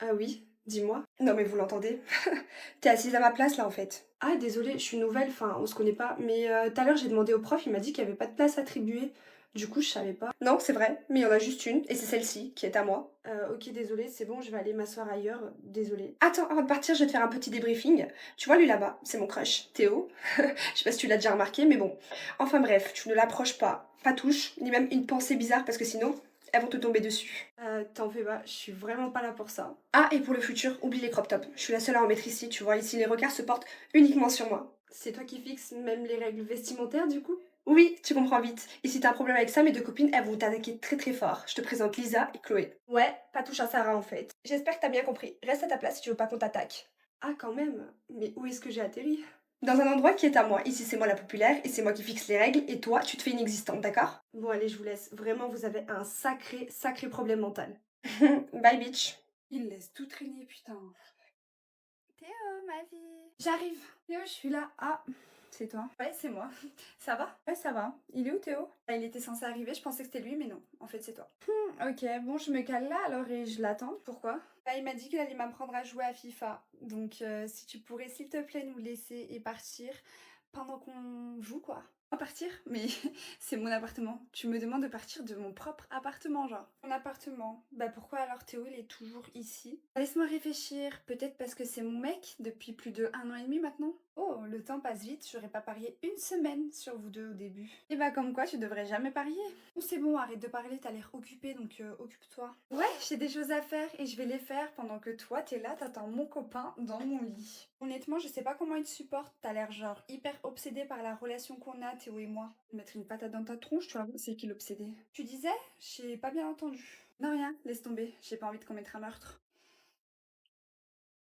Ah oui, dis-moi. Non mais vous l'entendez? T'es assise à ma place là en fait. Ah désolée, je suis nouvelle, enfin on se connaît pas, mais tout à l'heure j'ai demandé au prof, il m'a dit qu'il y avait pas de place attribuée. Du coup je savais pas. Non c'est vrai, mais il y en a juste une, et c'est celle-ci qui est à moi. Ok désolée, c'est bon, je vais aller m'asseoir ailleurs, désolée. Attends, avant de partir, je vais te faire un petit débriefing. Tu vois lui là-bas, c'est mon crush, Théo. Je sais pas si tu l'as déjà remarqué, mais bon. Enfin bref, tu ne l'approches pas touche, ni même une pensée bizarre parce que sinon, elles vont te tomber dessus. T'en fais pas, je suis vraiment pas là pour ça. Ah, et pour le futur, oublie les crop tops. Je suis la seule à en mettre ici, tu vois. Ici, les regards se portent uniquement sur moi. C'est toi qui fixes même les règles vestimentaires, du coup? Oui, tu comprends vite. Et si t'as un problème avec ça, mes deux copines, elles vont t'attaquer très très fort. Je te présente Lisa et Chloé. Ouais, pas touche à Sarah en fait. J'espère que t'as bien compris. Reste à ta place si tu veux pas qu'on t'attaque. Ah, quand même. Mais où est-ce que j'ai atterri? Dans un endroit qui est à moi. Ici, c'est moi la populaire et c'est moi qui fixe les règles et toi, tu te fais inexistante, d'accord? Bon, allez, je vous laisse. Vraiment, vous avez un sacré problème mental. Bye, bitch. Il laisse tout traîner, putain. Théo, ma vie. J'arrive. Théo, je suis là. Ah, c'est toi. Ouais, c'est moi. Ça va? Ouais, ça va. Il est où, Théo? Ah, il était censé arriver, je pensais que c'était lui, mais non. En fait, c'est toi. Ok, bon, je me cale là alors et je l'attends. Pourquoi? Bah, il m'a dit qu'il allait m'apprendre à jouer à FIFA. Donc, si tu pourrais, s'il te plaît, nous laisser et partir pendant qu'on joue, quoi. À partir? Mais c'est mon appartement. Tu me demandes de partir de mon propre appartement, genre. Mon appartement. Bah, pourquoi alors Théo, il est toujours ici? Laisse-moi réfléchir. Peut-être parce que c'est mon mec depuis plus de 1 an et demi maintenant. Oh, le temps passe vite, j'aurais pas parié une semaine sur vous deux au début. Et bah comme quoi, tu devrais jamais parier. Bon, c'est bon, arrête de parler, t'as l'air occupé, donc occupe-toi. Ouais, j'ai des choses à faire et je vais les faire pendant que toi, t'es là, t'attends mon copain dans mon lit. Honnêtement, je sais pas comment il te supporte, t'as l'air genre hyper obsédé par la relation qu'on a, Théo et moi. Mettre une patate dans ta tronche, tu vas voir, c'est qui l'obsédé. Tu disais? J'ai pas bien entendu. Non, rien, laisse tomber, j'ai pas envie de commettre un meurtre.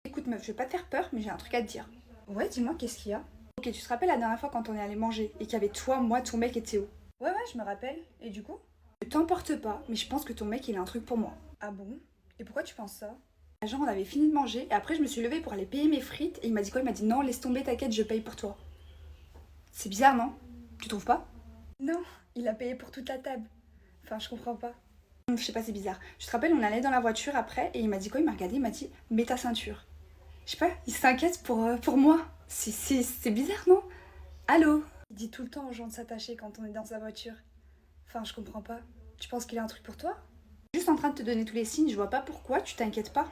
Écoute, meuf, je vais pas te faire peur, mais j'ai un truc à te dire. Ouais, dis-moi, qu'est-ce qu'il y a? Ok, tu te rappelles la dernière fois quand on est allé manger et qu'il y avait toi, moi, ton mec et Théo? Ouais, je me rappelle. Et du coup? Ne t'emporte pas, mais je pense que ton mec, il a un truc pour moi. Ah bon? Et pourquoi tu penses ça? Genre, on avait fini de manger et après, je me suis levée pour aller payer mes frites et il m'a dit quoi? Il m'a dit non, laisse tomber, t'inquiète, je paye pour toi. C'est bizarre, non? Tu trouves pas? Non, il a payé pour toute la table. Enfin, je comprends pas. Je sais pas, c'est bizarre. Je te rappelle, on allait dans la voiture après et il m'a dit quoi? Il m'a regardé, il m'a dit mets ta ceinture. Je sais pas, il s'inquiète pour moi. C'est bizarre, non? Allô? Il dit tout le temps aux gens de s'attacher quand on est dans sa voiture. Enfin, je comprends pas. Tu penses qu'il a un truc pour toi? Juste en train de te donner tous les signes, je vois pas pourquoi, tu t'inquiètes pas.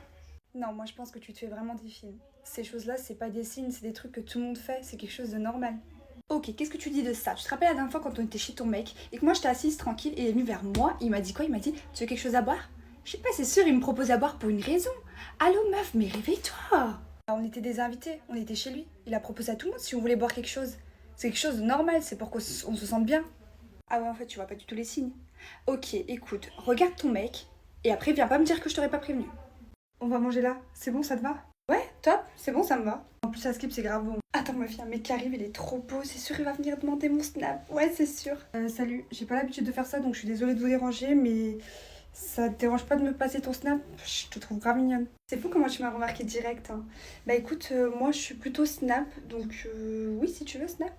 Non, moi je pense que tu te fais vraiment des films. Ces choses-là, c'est pas des signes, c'est des trucs que tout le monde fait, c'est quelque chose de normal. Ok, qu'est-ce que tu dis de ça? Tu te rappelles la dernière fois quand on était chez ton mec et que moi j'étais assise tranquille et il est venu vers moi, il m'a dit quoi? Il m'a dit tu veux quelque chose à boire? Je sais pas, c'est sûr, il me propose à boire pour une raison. Allô meuf, mais réveille-toi! Ah, on était des invités, on était chez lui. Il a proposé à tout le monde si on voulait boire quelque chose. C'est quelque chose de normal, c'est pour qu'on se sente bien. Ah ouais, en fait, tu vois pas du tout les signes. Ok, écoute, regarde ton mec et après viens pas me dire que je t'aurais pas prévenu. On va manger là, c'est bon, ça te va? Ouais, top, c'est bon, ça me va. En plus, ça skip, c'est grave bon. Attends, ma fille, un mec qui arrive, il est trop beau, c'est sûr, il va venir demander mon snap. Ouais, c'est sûr. Salut, j'ai pas l'habitude de faire ça, donc je suis désolée de vous déranger, mais ça te dérange pas de me passer ton snap? Je te trouve grave mignonne. C'est fou comment tu m'as remarqué direct, hein. Bah écoute, moi je suis plutôt snap, donc oui, si tu veux, snap.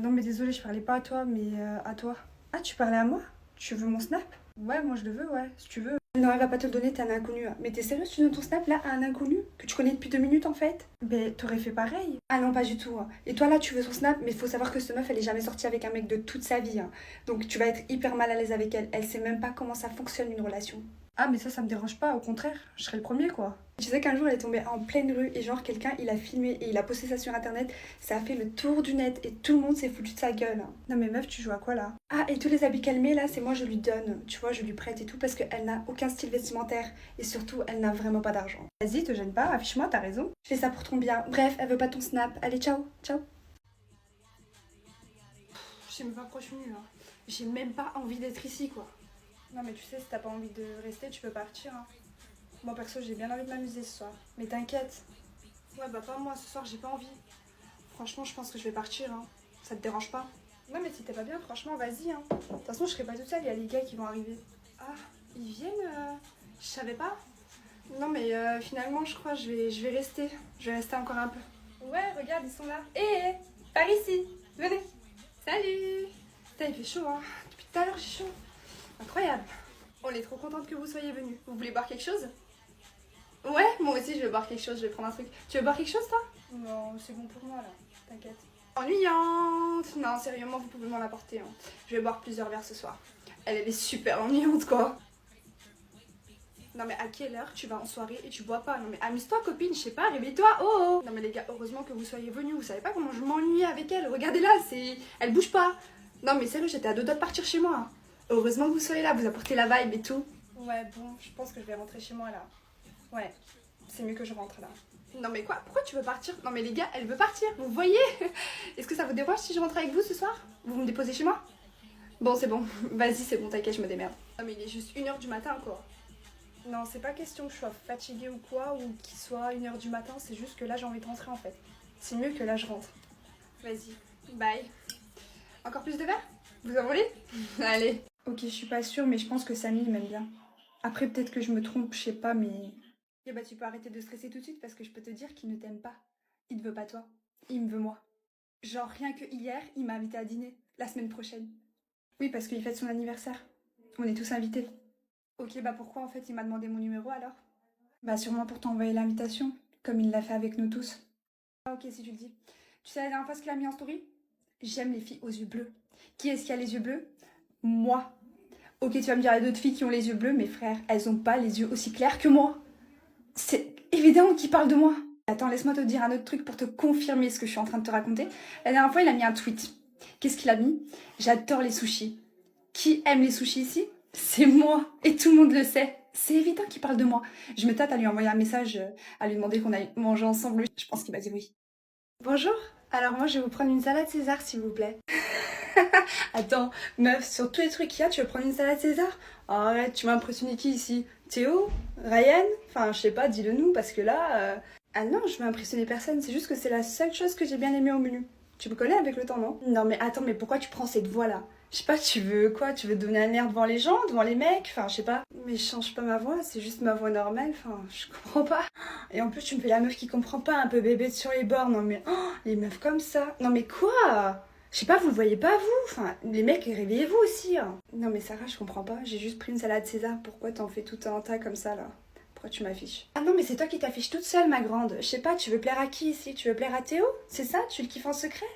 Non, mais désolée, je parlais pas à toi, mais à toi. Ah, tu parlais à moi? Tu veux mon snap? Ouais, moi je le veux, ouais, si tu veux. Non, elle va pas te le donner, t'es un inconnu. Mais t'es sérieuse, tu donnes ton snap là à un inconnu que tu connais depuis 2 minutes en fait? Ben, t'aurais fait pareil. Ah non, pas du tout, hein. Et toi là, tu veux son snap, mais faut savoir que cette meuf, elle est jamais sortie avec un mec de toute sa vie, hein. Donc tu vas être hyper mal à l'aise avec elle. Elle sait même pas comment ça fonctionne une relation. Ah, mais ça me dérange pas, au contraire, je serais le premier, quoi. Tu sais qu'un jour elle est tombée en pleine rue et genre quelqu'un il a filmé et il a posté ça sur internet, ça a fait le tour du net et tout le monde s'est foutu de sa gueule, hein. Non, mais meuf, tu joues à quoi là? Ah et tous les habits qu'elle met là c'est moi je lui donne, tu vois je lui prête et tout parce qu'elle n'a aucun style vestimentaire et surtout elle n'a vraiment pas d'argent. Vas-y, te gêne pas, affiche-moi, t'as raison. Je fais ça pour ton bien, bref elle veut pas ton snap, allez ciao, ciao. Je sais même pas pourquoi je suis nulle, hein. J'ai même pas envie d'être ici quoi. Non, mais tu sais, si t'as pas envie de rester, tu peux partir, hein. Moi, perso, j'ai bien envie de m'amuser ce soir. Mais t'inquiète. Ouais bah pas moi, ce soir j'ai pas envie. Franchement je pense que je vais partir, hein. Ça te dérange pas? Non, mais si t'es pas bien, franchement, vas-y, hein. De toute façon, je serai pas toute seule, il y a les gars qui vont arriver. Ah, ils viennent Je savais pas. Non mais finalement je crois que je vais rester. Je vais rester encore un peu. Ouais, regarde, ils sont là. Hé, par ici, venez. Salut. Putain il fait chaud hein. Depuis tout à l'heure j'ai chaud. Incroyable. On est trop contente que vous soyez venus. Vous voulez boire quelque chose? Ouais, moi aussi je vais boire quelque chose, je vais prendre un truc. Tu veux boire quelque chose toi? Non, c'est bon pour moi là, t'inquiète. Ennuyante. Non, sérieusement, vous pouvez m'en apporter. Hein. Je vais boire plusieurs verres ce soir. Elle est super ennuyante quoi. Non mais à quelle heure tu vas en soirée et tu bois pas? Non mais amuse-toi copine, je sais pas, réveille-toi, oh oh. Non mais les gars, heureusement que vous soyez venus, vous savez pas comment je m'ennuie avec elle. Regardez là, elle bouge pas. Non mais sérieux, j'étais à deux doigts de partir chez moi. Heureusement que vous soyez là, vous apportez la vibe et tout. Ouais bon, je pense que je vais rentrer chez moi là. Ouais, c'est mieux que je rentre là. Non mais quoi? Pourquoi tu veux partir? Non mais les gars, elle veut partir, vous voyez? Est-ce que ça vous dérange si je rentre avec vous ce soir? Vous me déposez chez moi? Bon c'est bon, vas-y c'est bon, t'inquiète, je me démerde. Non mais il est juste 1h du matin quoi. Non, c'est pas question que je sois fatiguée ou quoi, ou qu'il soit 1h du matin, c'est juste que là j'ai envie de rentrer en fait. C'est mieux que là je rentre. Vas-y, bye. Encore plus de verres? Vous en voulez? Allez. Ok, je suis pas sûre, mais je pense que Samy il m'aime bien. Après, peut-être que je me trompe, je sais pas, mais. Et bah, tu peux arrêter de stresser tout de suite parce que je peux te dire qu'il ne t'aime pas. Il ne veut pas toi. Il me veut moi. Genre, rien que hier, il m'a invité à dîner. La semaine prochaine. Oui, parce qu'il fête son anniversaire. On est tous invités. Ok, bah pourquoi en fait il m'a demandé mon numéro alors? Bah sûrement pour t'envoyer l'invitation, comme il l'a fait avec nous tous. Ah ok si tu le dis. Tu sais la dernière fois ce qu'il a mis en story? J'aime les filles aux yeux bleus. Qui est-ce qui a les yeux bleus? Moi. Ok tu vas me dire il y a d'autres filles qui ont les yeux bleus, mais frère, elles ont pas les yeux aussi clairs que moi. C'est évident qu'il parle de moi. Attends, laisse-moi te dire un autre truc pour te confirmer ce que je suis en train de te raconter. La dernière fois il a mis un tweet. Qu'est-ce qu'il a mis? J'adore les sushis. Qui aime les sushis ici? C'est moi. Et tout le monde le sait. C'est évident qu'il parle de moi. Je me tâte à lui envoyer un message, à lui demander qu'on aille manger ensemble. Je pense qu'il va dire oui. Bonjour. Alors moi, je vais vous prendre une salade César, s'il vous plaît. Attends, meuf, sur tous les trucs qu'il y a, tu veux prendre une salade César? Oh, arrête, tu m'as impressionné qui ici? Théo? Ryan? Enfin, je sais pas, dis-le nous, parce que là... Ah non, je veux impressionner personne, c'est juste que c'est la seule chose que j'ai bien aimée au menu. Tu me connais avec le temps, non? Non mais attends, mais pourquoi tu prends cette voix-là? Je sais pas, tu veux quoi? Tu veux te donner un air devant les gens, devant les mecs? Enfin, je sais pas. Mais je change pas ma voix, c'est juste ma voix normale, enfin, je comprends pas. Et en plus, tu me fais la meuf qui comprend pas, un peu bébé sur les bords, non mais... Oh, les meufs comme ça. Non mais quoi? Je sais pas, vous le voyez pas vous? Enfin, les mecs, réveillez-vous aussi. Hein. Non mais Sarah, je comprends pas, j'ai juste pris une salade César, pourquoi t'en fais tout un tas comme ça là? Pourquoi tu m'affiches? Ah non mais c'est toi qui t'affiches toute seule ma grande. Je sais pas, tu veux plaire à qui ici? Tu veux plaire à Théo? C'est ça? Tu le kiffes en secret?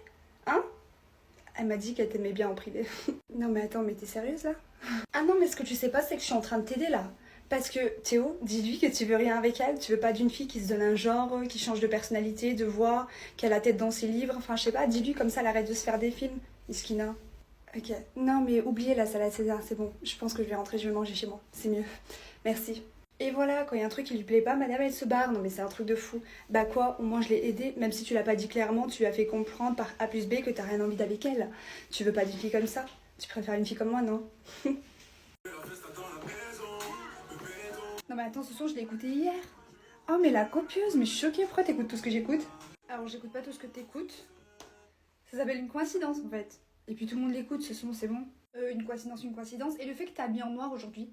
Hein? Elle m'a dit qu'elle t'aimait bien en privé. Non mais attends, mais t'es sérieuse là? Ah non mais ce que tu sais pas c'est que je suis en train de t'aider là. Parce que Théo, dis-lui que tu veux rien avec elle, tu veux pas d'une fille qui se donne un genre, qui change de personnalité, de voix, qui a la tête dans ses livres, enfin je sais pas, dis-lui comme ça elle arrête de se faire des films, Iskina. Ok, non mais oubliez la salade César, c'est bon, je pense que je vais rentrer, je vais manger chez moi, c'est mieux. Merci. Et voilà, quand il y a un truc qui lui plaît pas, madame elle se barre, non mais c'est un truc de fou. Bah quoi, au moins je l'ai aidée, même si tu l'as pas dit clairement, tu lui as fait comprendre par A plus B que t'as rien envie d'avec elle. Tu veux pas d'une fille comme ça? Tu préfères une fille comme moi, non? Non mais attends, ce son je l'ai écouté hier. Oh mais la copieuse, mais je suis choquée, pourquoi t'écoutes tout ce que j'écoute? Alors j'écoute pas tout ce que t'écoutes. Ça s'appelle une coïncidence en fait. Et puis tout le monde l'écoute, ce son, c'est bon. Une coïncidence, une coïncidence. Et le fait que t'es habillée en noir aujourd'hui,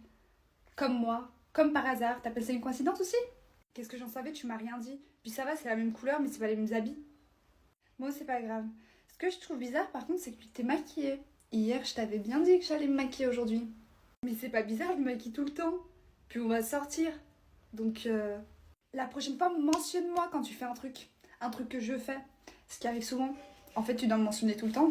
comme moi, comme par hasard, t'appelles ça une coïncidence aussi? Qu'est-ce que j'en savais, tu m'as rien dit. Puis ça va, c'est la même couleur, mais c'est pas les mêmes habits. Moi, c'est pas grave. Ce que je trouve bizarre par contre, c'est que tu t'es maquillée. Hier, je t'avais bien dit que j'allais me maquiller aujourd'hui. Mais c'est pas bizarre, je me maquille tout le temps. Puis on va sortir. Donc, la prochaine fois, mentionne-moi quand tu fais un truc. Un truc que je fais. Ce qui arrive souvent. En fait, tu dois me mentionner tout le temps.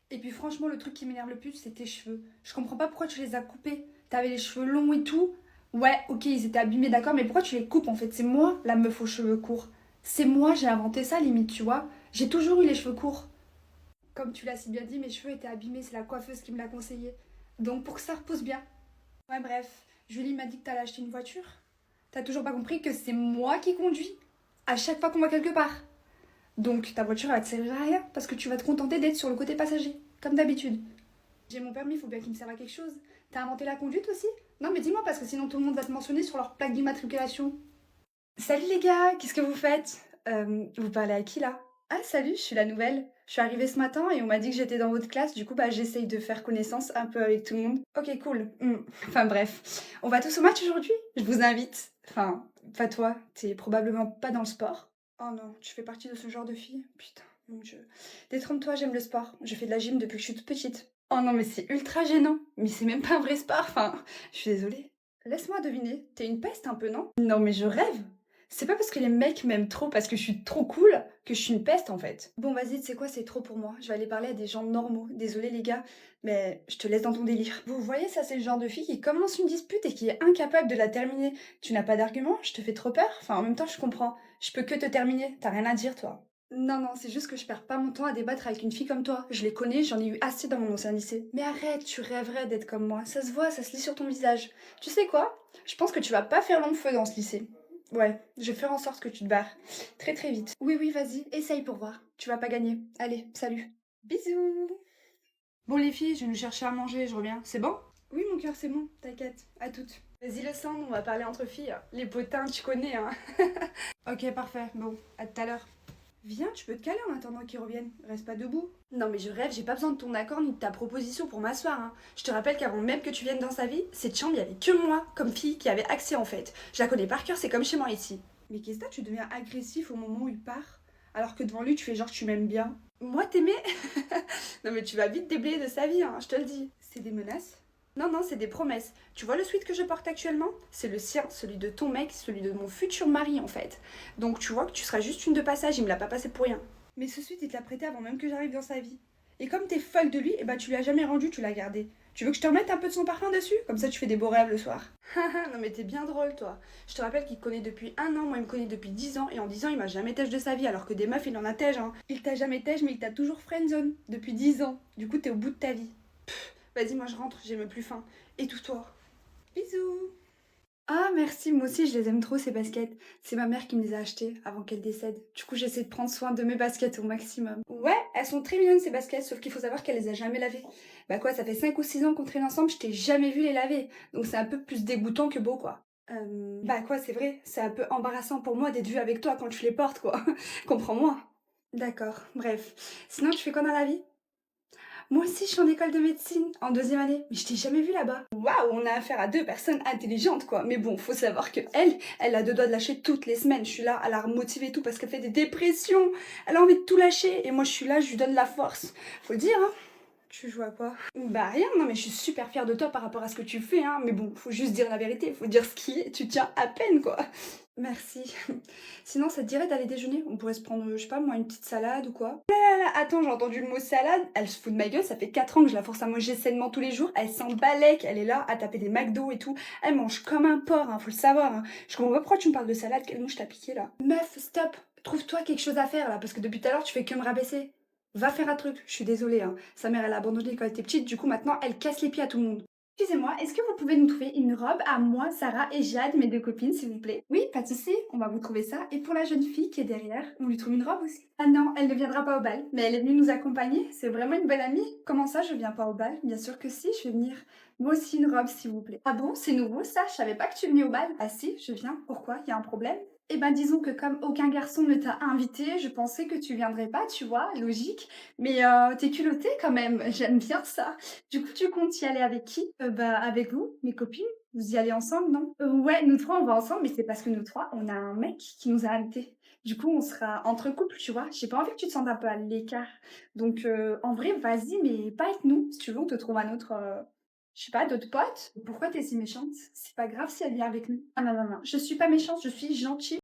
Et puis franchement, le truc qui m'énerve le plus, c'est tes cheveux. Je comprends pas pourquoi tu les as coupés. T'avais les cheveux longs et tout. Ouais, ok, ils étaient abîmés, d'accord, mais pourquoi tu les coupes en fait? C'est moi, la meuf aux cheveux courts. C'est moi, j'ai inventé ça limite, tu vois. J'ai toujours eu les cheveux courts. Comme tu l'as si bien dit, mes cheveux étaient abîmés, c'est la coiffeuse qui me l'a conseillé. Donc pour que ça repousse bien. Ouais, bref, Julie m'a dit que t'allais acheter une voiture. T'as toujours pas compris que c'est moi qui conduis à chaque fois qu'on va quelque part. Donc ta voiture elle va te servir à rien parce que tu vas te contenter d'être sur le côté passager, comme d'habitude. J'ai mon permis, faut bien qu'il me serve à quelque chose. T'as inventé la conduite aussi? Non mais dis-moi parce que sinon tout le monde va te mentionner sur leur plaque d'immatriculation. Salut les gars, qu'est-ce que vous faites? Vous parlez à qui là? Ah salut, je suis la nouvelle. Je suis arrivée ce matin et on m'a dit que j'étais dans votre classe, du coup bah j'essaye de faire connaissance un peu avec tout le monde. Ok cool. Enfin bref, on va tous au match aujourd'hui? Je vous invite. Enfin, pas toi, t'es probablement pas dans le sport. Oh non, tu fais partie de ce genre de fille? Putain, mon dieu. Détrompe-toi, j'aime le sport. Je fais de la gym depuis que je suis toute petite. Oh non, mais c'est ultra gênant. Mais c'est même pas un vrai spar, enfin, je suis désolée. Laisse-moi deviner, t'es une peste un peu, non? Non, mais je rêve. C'est pas parce que les mecs m'aiment trop, parce que je suis trop cool, que je suis une peste en fait. Bon, vas-y, tu sais quoi, c'est trop pour moi. Je vais aller parler à des gens normaux. Désolée les gars, mais je te laisse dans ton délire. Vous voyez, ça c'est le genre de fille qui commence une dispute et qui est incapable de la terminer. Tu n'as pas d'argument? Je te fais trop peur? Enfin, en même temps, je comprends. Je peux que te terminer. T'as rien à dire, toi. Non, non, c'est juste que je perds pas mon temps à débattre avec une fille comme toi. Je les connais, j'en ai eu assez dans mon ancien lycée. Mais arrête, tu rêverais d'être comme moi. Ça se voit, ça se lit sur ton visage. Tu sais quoi? Je pense que tu vas pas faire long feu dans ce lycée. Ouais, je vais faire en sorte que tu te barres. Très très vite. Oui, oui, vas-y, essaye pour voir. Tu vas pas gagner. Allez, salut. Bisous. Bon les filles, je vais nous chercher à manger, je reviens. C'est bon? Oui mon cœur, c'est bon, t'inquiète. À toutes. Vas-y le sang, on va parler entre filles. Les potins, tu connais, hein. Ok, parfait. Bon, à tout à l'heure. Viens, tu peux te caler en attendant qu'ils reviennent. Reste pas debout. Non mais je rêve, j'ai pas besoin de ton accord ni de ta proposition pour m'asseoir. Hein. Je te rappelle qu'avant même que tu viennes dans sa vie, cette chambre, il y avait que moi, comme fille, qui avait accès en fait. Je la connais par cœur, c'est comme chez moi ici. Mais qu'est-ce que tu deviens agressif au moment où il part? Alors que devant lui, tu fais genre que tu m'aimes bien. Moi, t'aimais? Non mais tu vas vite déblayer de sa vie, hein, je te le dis. C'est des menaces? Non, non, c'est des promesses. Tu vois le sweat que je porte actuellement? C'est le sien, celui de ton mec, celui de mon futur mari en fait. Donc tu vois que tu seras juste une de passage, il me l'a pas passé pour rien. Mais ce sweat, il te l'a prêté avant même que j'arrive dans sa vie. Et comme t'es folle de lui, eh ben tu lui as jamais rendu, tu l'as gardé. Tu veux que je te remette un peu de son parfum dessus? Comme ça tu fais des beaux rêves le soir. Non mais t'es bien drôle toi. Je te rappelle qu'il te connaît depuis 1 an, moi il me connaît depuis 10 ans, et en 10 ans il m'a jamais têche de sa vie, alors que des meufs il en a têche, hein. Il t'a jamais têche, mais il t'a toujours friendzone depuis 10 ans. Du coup t'es au bout de ta vie. Vas-y, moi je rentre, j'ai même plus faim. Et tout toi. Bisous. Ah merci, moi aussi je les aime trop ces baskets. C'est ma mère qui me les a achetées avant qu'elle décède. Du coup j'essaie de prendre soin de mes baskets au maximum. Ouais, elles sont très mignonnes ces baskets, sauf qu'il faut savoir qu'elle les a jamais lavées. Bah quoi, ça fait 5 ou 6 ans qu'on traîne ensemble, je t'ai jamais vu les laver. Donc c'est un peu plus dégoûtant que beau quoi. Bah quoi, c'est vrai, c'est un peu embarrassant pour moi d'être vue avec toi quand tu les portes quoi. Comprends-moi. D'accord, bref. Sinon tu fais quoi dans la vie? Moi aussi, je suis en école de médecine, en 2e année, mais je t'ai jamais vue là-bas. Waouh, on a affaire à deux personnes intelligentes, quoi. Mais bon, faut savoir que elle a 2 doigts de lâcher toutes les semaines. Je suis là à la remotiver et tout parce qu'elle fait des dépressions. Elle a envie de tout lâcher et moi je suis là, je lui donne la force. Faut le dire, hein. Tu joues à quoi? Bah rien, non mais je suis super fière de toi par rapport à ce que tu fais, hein. Mais bon, faut juste dire la vérité, faut dire ce qui est. Tu tiens à peine, quoi. Merci. Sinon, ça te dirait d'aller déjeuner? On pourrait se prendre, je sais pas moi, une petite salade ou quoi? Attends, j'ai entendu le mot salade, elle se fout de ma gueule, ça fait 4 ans que je la force à manger sainement tous les jours, elle s'en balèque, elle est là à taper des McDo et tout, elle mange comme un porc, hein, faut le savoir, hein. Je comprends pas pourquoi tu me parles de salade, quelle mouche t'as piqué là? Meuf, stop, trouve-toi quelque chose à faire là, parce que depuis tout à l'heure tu fais que me rabaisser. Va faire un truc, je suis désolée, hein. Sa mère elle a abandonné quand elle était petite, du coup maintenant elle casse les pieds à tout le monde. Excusez-moi, est-ce que vous pouvez nous trouver une robe à moi, Sarah et Jade, mes 2 copines, s'il vous plaît? Oui, pas de souci, on va vous trouver ça. Et pour la jeune fille qui est derrière, on lui trouve une robe aussi. Ah non, elle ne viendra pas au bal, mais elle est venue nous accompagner. C'est vraiment une belle amie. Comment ça, je viens pas au bal? Bien sûr que si, je vais venir. Moi aussi une robe, s'il vous plaît. Ah bon, c'est nouveau ça? Je savais pas que tu venais au bal. Ah si, je viens. Pourquoi? Y a un problème? Eh ben disons que comme aucun garçon ne t'a invité, je pensais que tu viendrais pas, tu vois, logique. Mais t'es culottée quand même, j'aime bien ça. Du coup, tu comptes y aller avec qui? Bah, avec vous, mes copines. Vous y allez ensemble, non? Ouais, nous 3, on va ensemble, mais c'est parce que nous 3, on a un mec qui nous a invités. Du coup, on sera entre couples, tu vois. J'ai pas envie que tu te sentes un peu à l'écart. Donc, en vrai, vas-y, mais pas avec nous. Si tu veux, on te trouve un autre, je sais pas, d'autres potes. Pourquoi t'es si méchante? C'est pas grave si elle vient avec nous. Ah non, non, non, je suis pas méchante, je suis gentille.